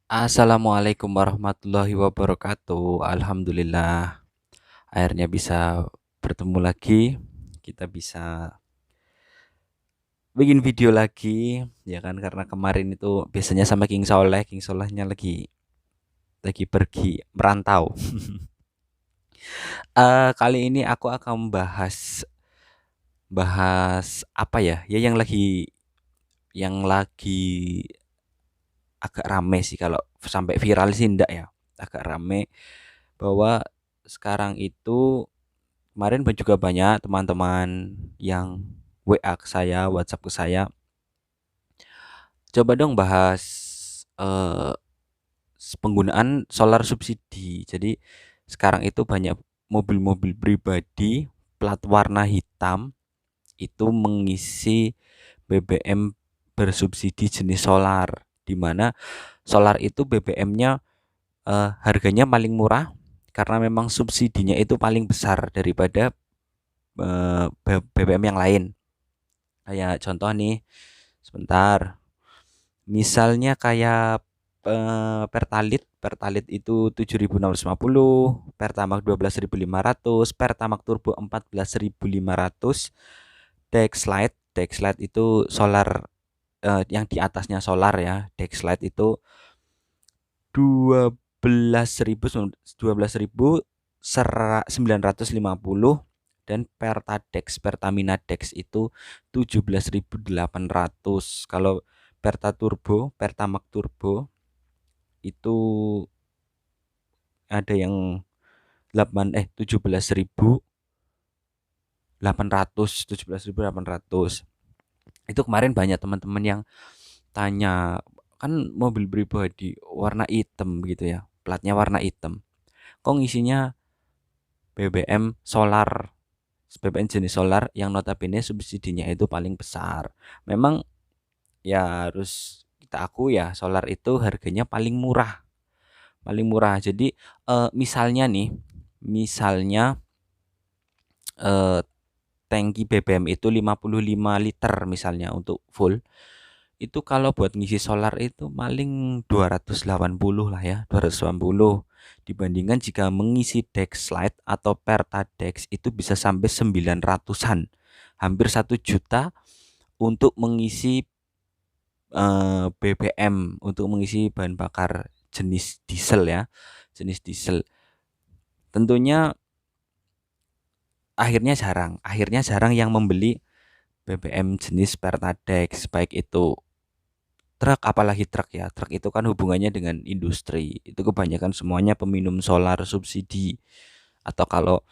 Assalamualaikum warahmatullahi wabarakatuh. Alhamdulillah, akhirnya bisa bertemu lagi. Kita bisa bikin video lagi, ya kan? Karena kemarin itu biasanya sama King Solehnya lagi pergi merantau. Kali ini aku akan membahas bahas apa ya? Ya yang lagi agak rame sih, kalau sampai viral sih enggak ya. Agak rame bahwa sekarang itu kemarin juga banyak teman-teman yang WA ke saya, WhatsApp ke saya, coba dong bahas eh, penggunaan solar subsidi. Jadi sekarang itu banyak mobil-mobil pribadi plat warna hitam itu mengisi BBM bersubsidi jenis solar, di mana solar itu BBM-nya harganya paling murah karena memang subsidinya itu paling besar daripada BBM yang lain. Kayak contoh nih, sebentar. Misalnya kayak Pertalite itu 7.650, Pertamax 12.500, Pertamax Turbo 14.500, Dexlite itu solar, yang di atasnya solar ya. Dexlite itu 12.950, dan Pertamina Dex itu 17.800. Kalau Pertamax Turbo itu ada yang 17.800. Itu kemarin banyak teman-teman yang tanya, kan mobil pribadi warna hitam gitu ya, platnya warna hitam, kok ngisinya BBM solar, BBM jenis solar yang notabene subsidinya itu paling besar. Memang ya harus kita akui ya, solar itu harganya paling murah, paling murah. Jadi misalnya eh, tangki BBM itu 55 liter misalnya untuk full, itu kalau buat ngisi solar itu paling 280 lah ya, 280. Dibandingkan jika mengisi Dexlite atau Pertadex itu bisa sampai 900-an, hampir 1 juta untuk mengisi BBM, untuk mengisi bahan bakar jenis diesel ya, jenis diesel. Tentunya akhirnya jarang yang membeli BBM jenis Pertadex, baik itu truk, apalagi truk ya. Truk itu kan hubungannya dengan industri. Itu kebanyakan semuanya peminum solar subsidi. Atau kalau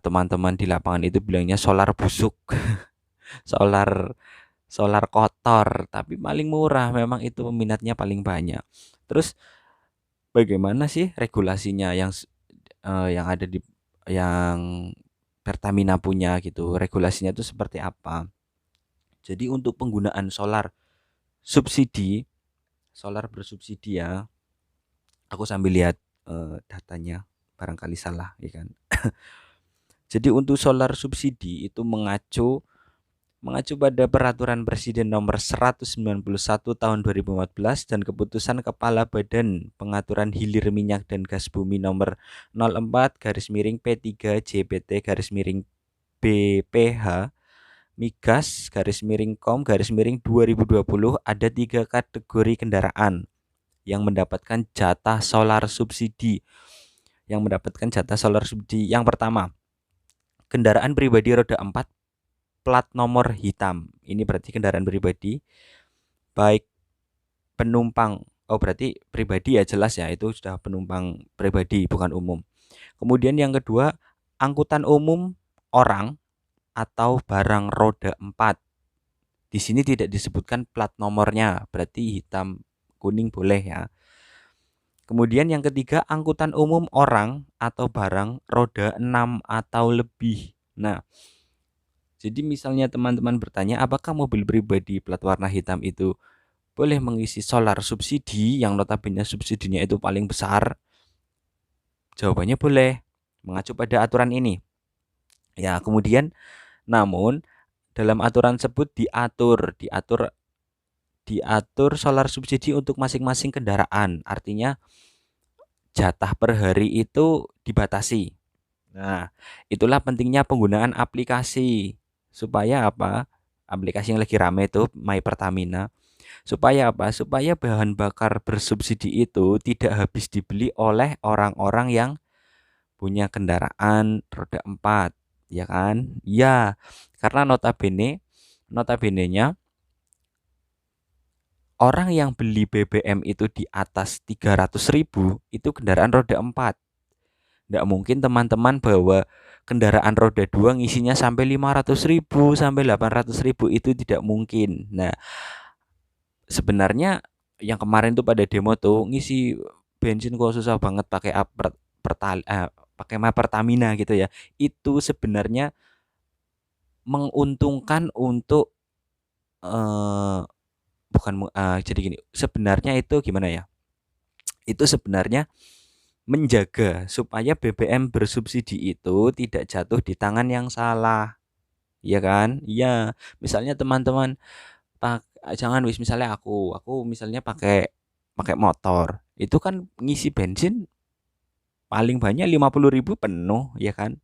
teman-teman di lapangan itu bilangnya solar busuk, solar solar kotor, tapi paling murah. Memang itu peminatnya paling banyak. Terus bagaimana sih regulasinya yang ada di yang Pertamina punya gitu? Regulasinya itu seperti apa? Jadi untuk penggunaan subsidi, solar bersubsidi ya, aku sambil lihat datanya, barangkali salah ya kan. Jadi untuk solar subsidi itu mengacu pada Peraturan Presiden Nomor 191 Tahun 2014 dan Keputusan Kepala Badan Pengaturan Hilir Minyak dan Gas Bumi Nomor 04 garis miring P3 JPT garis miring BPH Migas garis miring Kom garis miring 2020. Ada 3 kategori kendaraan yang mendapatkan jatah solar subsidi. Yang pertama, kendaraan pribadi roda 4 plat nomor hitam. Ini berarti kendaraan pribadi, baik penumpang. Oh, berarti pribadi ya, jelas ya, itu sudah penumpang pribadi bukan umum. Kemudian yang kedua, angkutan umum orang atau barang roda 4. Di sini tidak disebutkan plat nomornya, berarti hitam kuning boleh ya. Kemudian yang ketiga, angkutan umum orang atau barang roda 6 atau lebih. Nah, jadi misalnya teman-teman bertanya, apakah mobil pribadi plat warna hitam itu boleh mengisi solar subsidi yang notabene subsidinya itu paling besar? Jawabannya boleh, mengacu pada aturan ini. Ya, kemudian namun dalam aturan tersebut diatur diatur solar subsidi untuk masing-masing kendaraan. Artinya jatah per hari itu dibatasi. Nah, itulah pentingnya penggunaan aplikasi. Supaya apa? Aplikasi yang lagi rame itu My Pertamina. Supaya apa? Supaya bahan bakar bersubsidi itu tidak habis dibeli oleh orang-orang yang punya kendaraan roda 4, ya kan? Ya, karena notabene-nya orang yang beli BBM itu di atas 300.000 itu kendaraan roda 4. Nggak mungkin teman-teman bawa kendaraan roda 2 ngisinya sampai 500.000 sampai 800.000, itu tidak mungkin. Nah, sebenarnya yang kemarin tuh pada demo tuh ngisi bensin kok susah banget pakai pakai Pertamina gitu ya. Itu sebenarnya menguntungkan untuk eh, bukan jadi gini. Sebenarnya itu gimana ya? Itu sebenarnya menjaga supaya BBM bersubsidi itu tidak jatuh di tangan yang salah, ya kan? Iya, misalnya teman-teman jangan misalnya aku misalnya pakai pakai motor, itu kan ngisi bensin paling banyak 50.000 penuh, ya kan?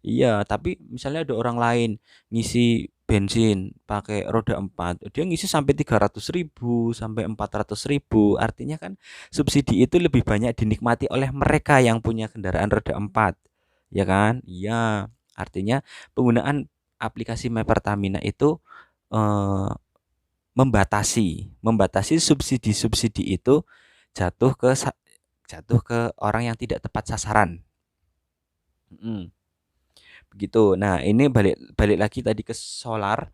Iya, tapi misalnya ada orang lain ngisi bensin pakai roda 4, dia ngisi sampai 300.000 sampai 400.000. Artinya kan subsidi itu lebih banyak dinikmati oleh mereka yang punya kendaraan roda 4, ya kan? Iya, artinya penggunaan aplikasi My Pertamina itu eh, membatasi subsidi-subsidi itu jatuh ke jatuh ke orang yang tidak tepat sasaran. Mm. Begitu. Nah, ini balik balik lagi tadi ke solar.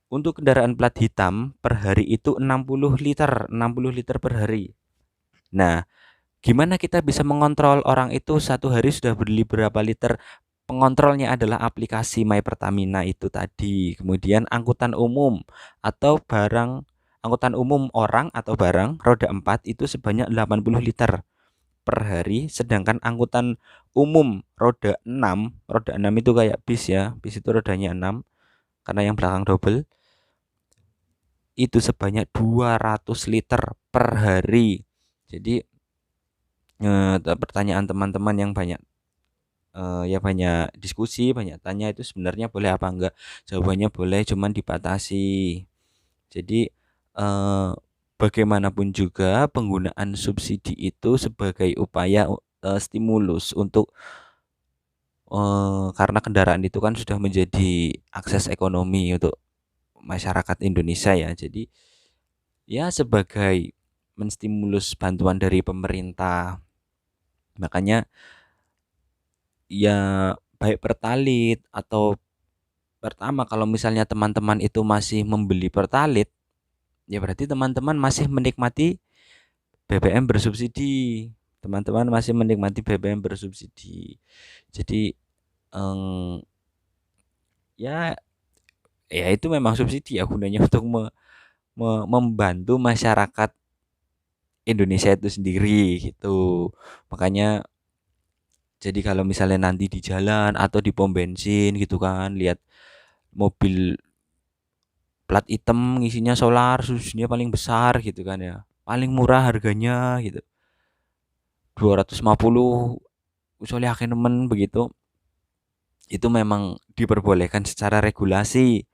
Untuk kendaraan plat hitam per hari itu 60 liter per hari. Nah, gimana kita bisa mengontrol orang itu satu hari sudah beli berapa liter? Pengontrolnya adalah aplikasi My Pertamina itu tadi. Kemudian angkutan umum orang atau barang roda 4 itu sebanyak 80 liter per hari, sedangkan angkutan umum roda 6 itu kayak bis ya, bis itu rodanya 6 karena yang belakang double, itu sebanyak 200 liter per hari. Jadi pertanyaan teman-teman yang banyak ya banyak diskusi, banyak tanya itu sebenarnya boleh apa enggak? Jawabannya boleh, cuman dibatasi. Jadi eh, bagaimanapun juga penggunaan subsidi itu sebagai upaya stimulus untuk karena kendaraan itu kan sudah menjadi akses ekonomi untuk masyarakat Indonesia ya. Jadi ya sebagai menstimulus bantuan dari pemerintah. Makanya ya baik Pertalite atau pertama kalau misalnya teman-teman itu masih membeli Pertalite, ya berarti teman-teman masih menikmati BBM bersubsidi. Teman-teman masih menikmati BBM bersubsidi. Jadi ya ya itu memang subsidi ya gunanya untuk membantu masyarakat Indonesia itu sendiri gitu. Makanya jadi kalau misalnya nanti di jalan atau di pom bensin gitu kan lihat mobil plat hitam ngisinya solar subsidinya paling besar gitu kan ya. Paling murah harganya gitu. 250 usulnya yakin nemen begitu. Itu memang diperbolehkan secara regulasi.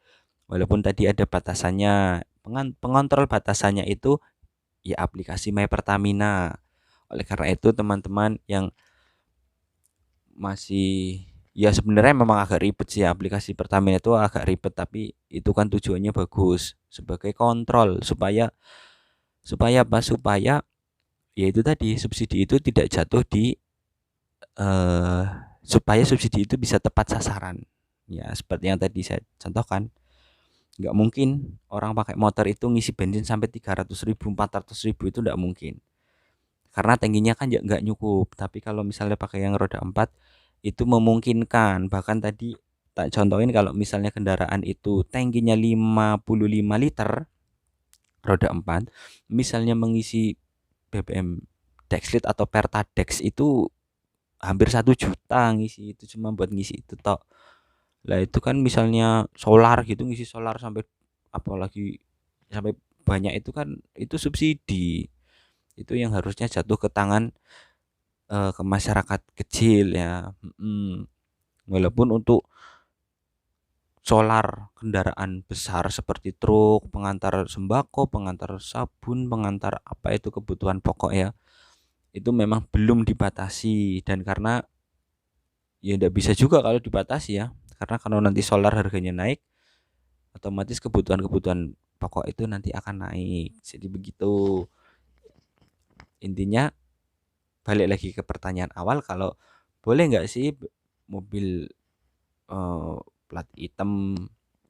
Walaupun tadi ada batasannya. Pengontrol batasannya itu ya aplikasi My Pertamina. Oleh karena itu teman-teman yang masih ya sebenarnya memang agak ribet sih ya, aplikasi Pertamina itu agak ribet, tapi itu kan tujuannya bagus sebagai kontrol supaya supaya apa? Supaya ya itu tadi subsidi itu tidak jatuh di eh, supaya subsidi itu bisa tepat sasaran. Ya, seperti yang tadi saya contohkan. Nggak mungkin orang pakai motor itu ngisi bensin sampai 300.000 400.000 itu nggak mungkin. Karena tangkinya kan nggak nyukup. Tapi kalau misalnya pakai yang roda 4 itu memungkinkan. Bahkan tadi tak contohin kalau misalnya kendaraan itu tangkinya 55 liter roda 4, misalnya mengisi BBM Dexlit atau Pertadex itu hampir 1 juta ngisi, itu cuma buat ngisi itu tok. Lah itu kan misalnya solar gitu ngisi solar sampai apalagi sampai banyak itu kan itu subsidi. Itu yang harusnya jatuh ke tangan ke masyarakat kecil ya. Walaupun untuk solar kendaraan besar seperti truk, pengantar sembako, pengantar sabun, pengantar apa itu kebutuhan pokok ya, itu memang belum dibatasi. Dan karena ya tidak bisa juga kalau dibatasi ya, karena kalau nanti solar harganya naik, otomatis kebutuhan-kebutuhan pokok itu nanti akan naik. Jadi begitu. Intinya balik lagi ke pertanyaan awal, kalau boleh nggak sih mobil eh, plat hitam,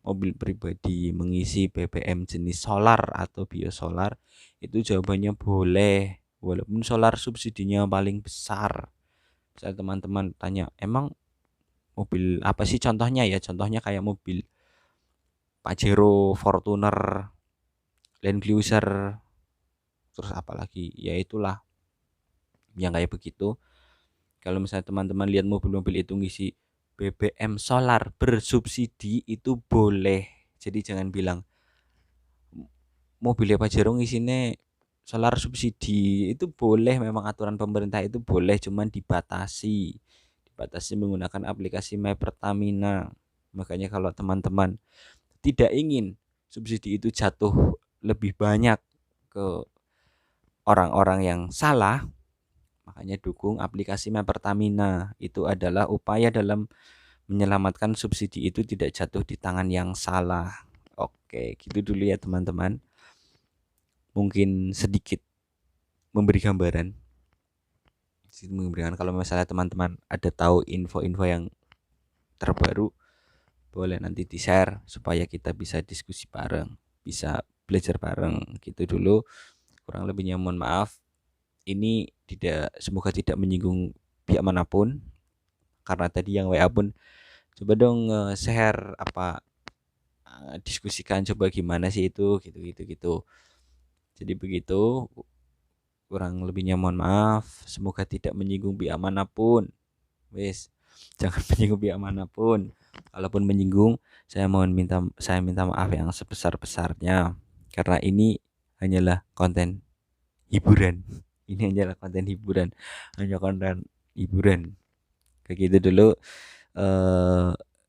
mobil pribadi mengisi BBM jenis solar atau biosolar, itu jawabannya boleh, walaupun solar subsidinya paling besar. Saya teman-teman tanya, emang mobil apa sih contohnya ya? Contohnya kayak mobil Pajero, Fortuner, Land Cruiser, terus apa lagi? Ya itulah yang kayak begitu. Kalau misalnya teman-teman lihat mobil-mobil itu ngisi BBM solar bersubsidi itu boleh. Jadi jangan bilang mobilnya Pajero ngisinya solar subsidi, itu boleh, memang aturan pemerintah itu boleh, cuman dibatasi menggunakan aplikasi My Pertamina. Makanya kalau teman-teman tidak ingin subsidi itu jatuh lebih banyak ke orang-orang yang salah, makanya dukung aplikasi My Pertamina. Itu adalah upaya dalam menyelamatkan subsidi itu tidak jatuh di tangan yang salah. Oke, gitu dulu ya teman-teman. Mungkin sedikit memberi gambaran kalau misalnya teman-teman ada tahu info-info yang terbaru, boleh nanti di share supaya kita bisa diskusi bareng, bisa belajar bareng. Gitu dulu, kurang lebihnya mohon maaf. Ini semoga tidak menyinggung pihak manapun, karena tadi yang WA pun coba dong share apa, diskusikan coba gimana sih itu, gitu. Jadi begitu, kurang lebihnya mohon maaf, semoga tidak menyinggung pihak manapun. Wes, jangan menyinggung pihak manapun. Kalaupun menyinggung, saya minta maaf yang sebesar-besarnya, karena ini hanyalah konten hiburan. Ini hanyalah konten hiburan, hanya konten hiburan. Kayak gitu dulu.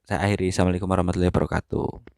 Saya akhiri. Assalamualaikum warahmatullahi wabarakatuh.